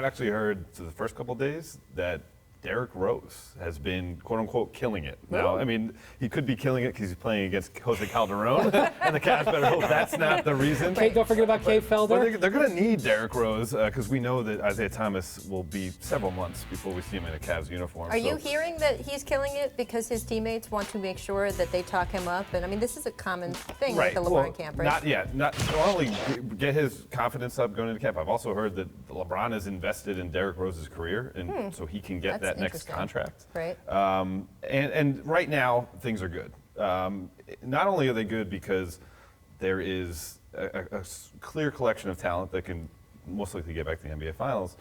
I've actually heard for the first couple of days that Derrick Rose has been, quote-unquote, killing it. Now, I mean, he could be killing it because he's playing against Jose Calderon, and the Cavs better hope that's not the reason. Don't forget about Kay Felder. They're going to need Derrick Rose because we know that Isaiah Thomas will be several months before we see him in a Cavs uniform. Are you hearing that he's killing it because his teammates want to make sure that they talk him up? And, I mean, this is a common thing with the LeBron camp, right? Not only get his confidence up going into camp, I've also heard that LeBron is invested in Derrick Rose's career, and so he can get that next contract. Right. And right now, things are good. Not only are they good because there is a clear collection of talent that can most likely get back to the NBA Finals,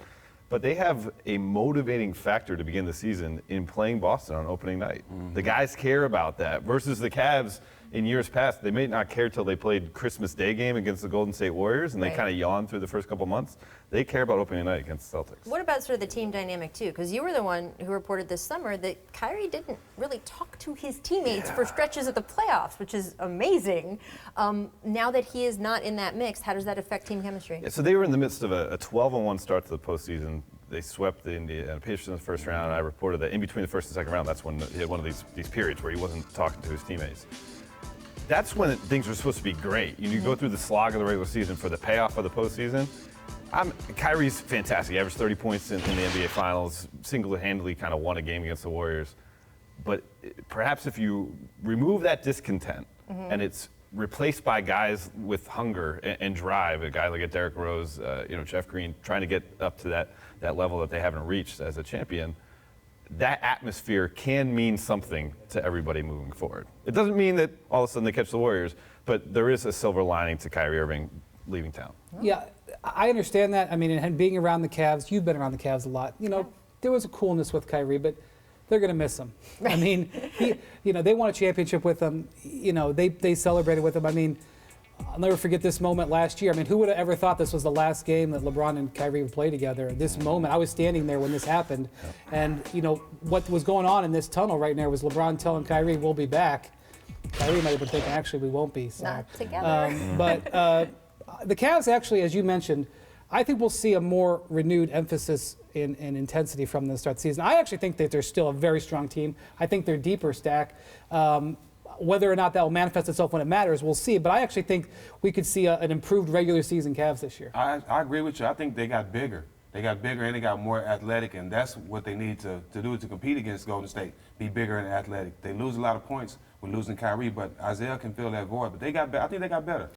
but they have a motivating factor to begin the season in playing Boston on opening night. Mm-hmm. The guys care about that versus the Cavs in years past. They may not care till they played Christmas Day game against the Golden State Warriors, and they kind of yawned through the first couple months. They care about opening night against the Celtics. What about sort of the team dynamic, too? Because you were the one who reported this summer that Kyrie didn't really talk to his teammates for stretches of the playoffs, which is amazing. Now that he is not in that mix, how does that affect team chemistry? Yeah, so they were in the midst of a 12-1 start to the postseason. They swept the Indiana Pacers in the first round. I reported that in between the first and second round, that's when he had one of these periods where he wasn't talking to his teammates. That's when things were supposed to be great. You go through the slog of the regular season for the payoff of the postseason. Kyrie's fantastic. He averaged 30 points in the NBA Finals, single-handedly kind of won a game against the Warriors. But perhaps if you remove that discontent and it's replaced by guys with hunger and drive, a guy like a Derrick Rose, Jeff Green, trying to get up to that level that they haven't reached as a champion, that atmosphere can mean something to everybody moving forward. It doesn't mean that all of a sudden they catch the Warriors, but there is a silver lining to Kyrie Irving leaving town. Yeah, I understand that. I mean, and being around the Cavs, you've been around the Cavs a lot. There was a coolness with Kyrie, but they're going to miss him. I mean, they won a championship with him. They celebrated with him. I mean, I'll never forget this moment last year. I mean, who would have ever thought this was the last game that LeBron and Kyrie would play together? This moment, I was standing there when this happened, and what was going on in this tunnel right now was LeBron telling Kyrie, "We'll be back." Kyrie might have been thinking, "Actually, we won't be." So. Not together. But the Cavs, actually, as you mentioned, I think we'll see a more renewed emphasis in intensity from the start of the season. I actually think that they're still a very strong team. I think they're deeper stack. Whether or not that will manifest itself when it matters, we'll see. But I actually think we could see an improved regular season Cavs this year. I agree with you. I think they got bigger. They got bigger and they got more athletic, and that's what they need to do to compete against Golden State, be bigger and athletic. They lose a lot of points with losing Kyrie, but Isaiah can fill that void. But I think they got better.